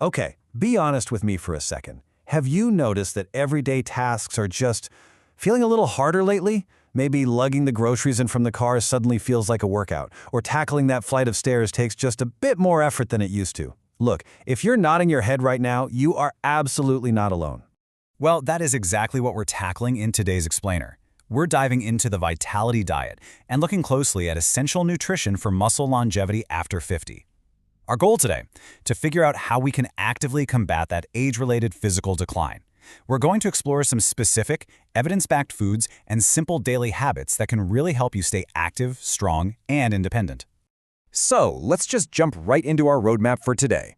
Okay, be honest with me for a second. Have you noticed that everyday tasks are just feeling a little harder lately? Maybe lugging the groceries in from the car suddenly feels like a workout, or tackling that flight of stairs takes just a bit more effort than it used to. Look, if you're nodding your head right now, you are absolutely not alone. Well, that is exactly what we're tackling in today's explainer. We're diving into the Vitality diet and looking closely at essential nutrition for muscle longevity after 50. Our goal today, to figure out how we can actively combat that age-related physical decline. We're going to explore some specific, evidence-backed foods and simple daily habits that can really help you stay active, strong, and independent. So, let's just jump right into our roadmap for today.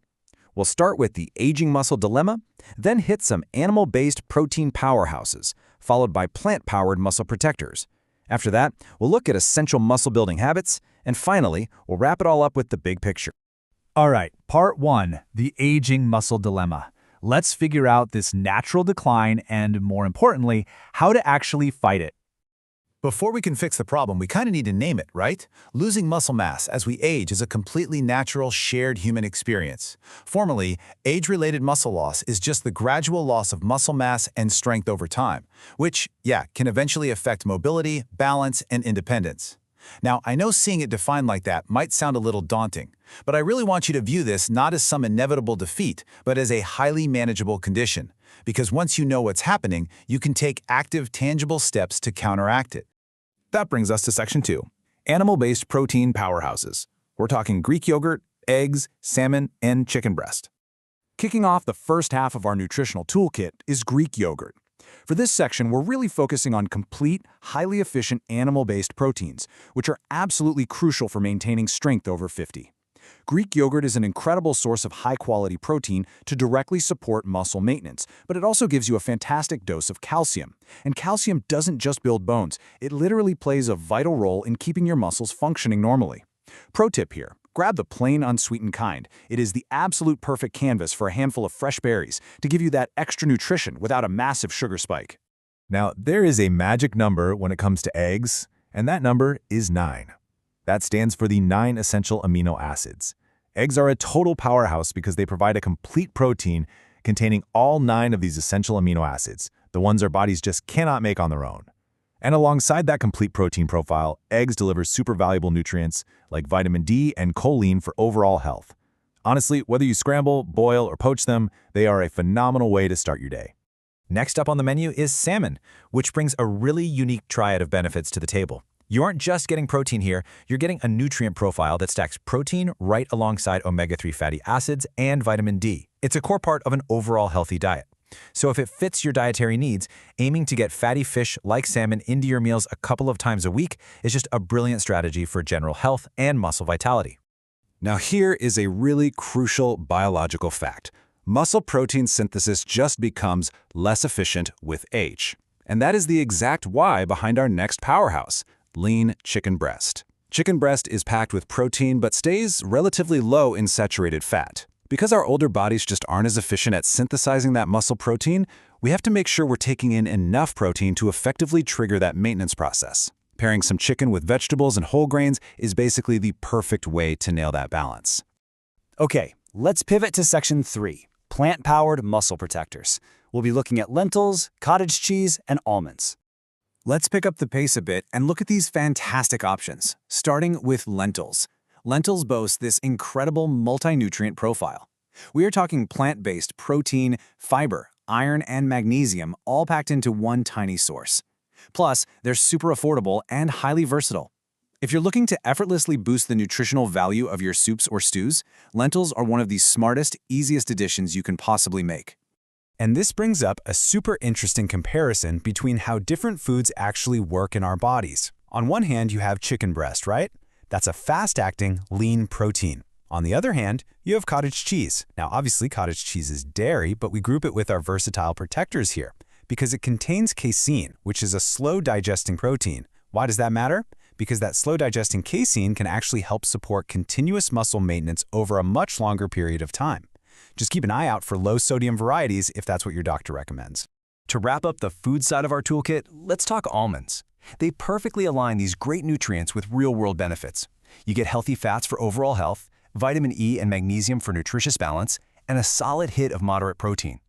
We'll start with the aging muscle dilemma, then hit some animal-based protein powerhouses, followed by plant-powered muscle protectors. After that, we'll look at essential muscle-building habits, and finally, we'll wrap it all up with the big picture. All right, part 1, the aging muscle dilemma. Let's figure out this natural decline and, more importantly, how to actually fight it. Before we can fix the problem, we kind of need to name it, right? Losing muscle mass as we age is a completely natural, shared human experience. Formally, age-related muscle loss is just the gradual loss of muscle mass and strength over time, which, can eventually affect mobility, balance, and independence. Now, I know seeing it defined like that might sound a little daunting, but I really want you to view this not as some inevitable defeat, but as a highly manageable condition. Because once you know what's happening, you can take active, tangible steps to counteract it. That brings us to Section 2, animal-based protein powerhouses. We're talking Greek yogurt, eggs, salmon, and chicken breast. Kicking off the first half of our nutritional toolkit is Greek yogurt. For this section, we're really focusing on complete, highly efficient animal-based proteins, which are absolutely crucial for maintaining strength over 50. Greek yogurt is an incredible source of high-quality protein to directly support muscle maintenance, but it also gives you a fantastic dose of calcium. And calcium doesn't just build bones, it literally plays a vital role in keeping your muscles functioning normally. Pro tip here. Grab the plain, unsweetened kind. It is the absolute perfect canvas for a handful of fresh berries to give you that extra nutrition without a massive sugar spike. Now, there is a magic number when it comes to eggs, and that number is 9. That stands for the 9 essential amino acids. Eggs are a total powerhouse because they provide a complete protein containing all 9 of these essential amino acids, the ones our bodies just cannot make on their own. And alongside that complete protein profile, eggs deliver super valuable nutrients like vitamin D and choline for overall health. Honestly, whether you scramble, boil, or poach them, they are a phenomenal way to start your day. Next up on the menu is salmon, which brings a really unique triad of benefits to the table. You aren't just getting protein here, you're getting a nutrient profile that stacks protein right alongside omega-3 fatty acids and vitamin D. It's a core part of an overall healthy diet. So if it fits your dietary needs, aiming to get fatty fish like salmon into your meals a couple of times a week is just a brilliant strategy for general health and muscle vitality. Now here is a really crucial biological fact. Muscle protein synthesis just becomes less efficient with age. And that is the exact why behind our next powerhouse, lean chicken breast. Chicken breast is packed with protein but stays relatively low in saturated fat. Because our older bodies just aren't as efficient at synthesizing that muscle protein, we have to make sure we're taking in enough protein to effectively trigger that maintenance process. Pairing some chicken with vegetables and whole grains is basically the perfect way to nail that balance. Okay, let's pivot to Section 3, plant-powered muscle protectors. We'll be looking at lentils, cottage cheese, and almonds. Let's pick up the pace a bit and look at these fantastic options, starting with lentils. Lentils boast this incredible multi-nutrient profile. We are talking plant-based protein, fiber, iron, and magnesium all packed into one tiny source. Plus, they're super affordable and highly versatile. If you're looking to effortlessly boost the nutritional value of your soups or stews, lentils are one of the smartest, easiest additions you can possibly make. And this brings up a super interesting comparison between how different foods actually work in our bodies. On one hand, you have chicken breast, right? That's a fast-acting, lean protein. On the other hand, you have cottage cheese. Now, obviously, cottage cheese is dairy, but we group it with our versatile protectors here because it contains casein, which is a slow-digesting protein. Why does that matter? Because that slow-digesting casein can actually help support continuous muscle maintenance over a much longer period of time. Just keep an eye out for low-sodium varieties if that's what your doctor recommends. To wrap up the food side of our toolkit, let's talk almonds. They perfectly align these great nutrients with real-world benefits. You get healthy fats for overall health, vitamin E and magnesium for nutritious balance, and a solid hit of moderate protein.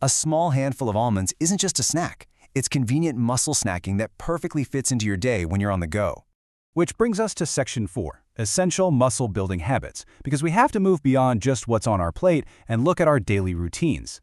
A small handful of almonds isn't just a snack. It's convenient muscle snacking that perfectly fits into your day when you're on the go. Which brings us to Section 4, Essential Muscle-Building Habits, because we have to move beyond just what's on our plate and look at our daily routines.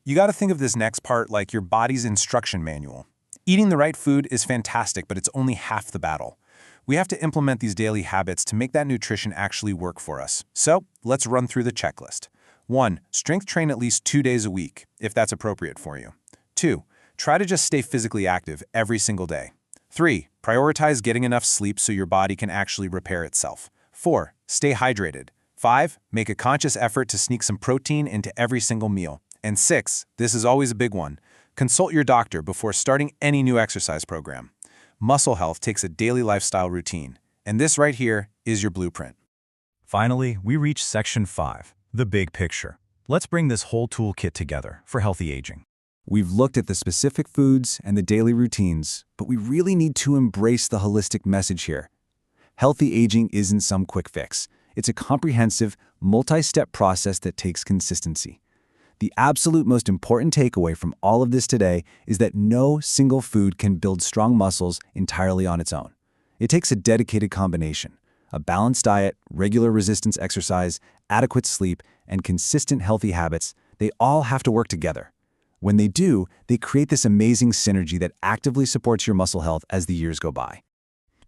You got to think of this next part like your body's instruction manual. Eating the right food is fantastic, but it's only half the battle. We have to implement these daily habits to make that nutrition actually work for us. So, let's run through the checklist. 1. Strength train at least 2 days a week, if that's appropriate for you. 2. Try to just stay physically active every single day. 3. Prioritize getting enough sleep so your body can actually repair itself. 4. Stay hydrated. 5. Make a conscious effort to sneak some protein into every single meal. And 6. This is always a big one. Consult your doctor before starting any new exercise program. Muscle health takes a daily lifestyle routine, and this right here is your blueprint. Finally, we reach Section 5, the big picture. Let's bring this whole toolkit together for healthy aging. We've looked at the specific foods and the daily routines, but we really need to embrace the holistic message here. Healthy aging isn't some quick fix. It's a comprehensive, multi-step process that takes consistency. The absolute most important takeaway from all of this today is that no single food can build strong muscles entirely on its own. It takes a dedicated combination. A balanced diet, regular resistance exercise, adequate sleep, and consistent healthy habits, they all have to work together. When they do, they create this amazing synergy that actively supports your muscle health as the years go by.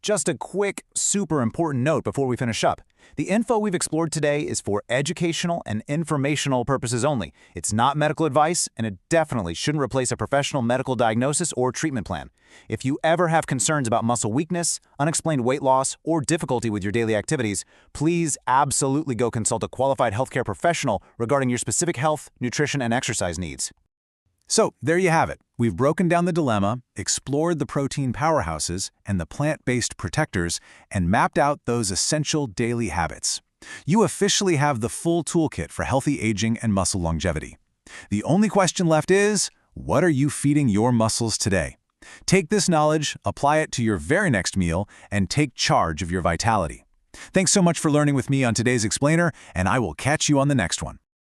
Just a quick, super important note before we finish up. The info we've explored today is for educational and informational purposes only. It's not medical advice, and it definitely shouldn't replace a professional medical diagnosis or treatment plan. If you ever have concerns about muscle weakness, unexplained weight loss, or difficulty with your daily activities, please absolutely go consult a qualified healthcare professional regarding your specific health, nutrition, and exercise needs. So, there you have it. We've broken down the dilemma, explored the protein powerhouses and the plant-based protectors, and mapped out those essential daily habits. You officially have the full toolkit for healthy aging and muscle longevity. The only question left is, what are you feeding your muscles today? Take this knowledge, apply it to your very next meal, and take charge of your vitality. Thanks so much for learning with me on today's Explainer, and I will catch you on the next one.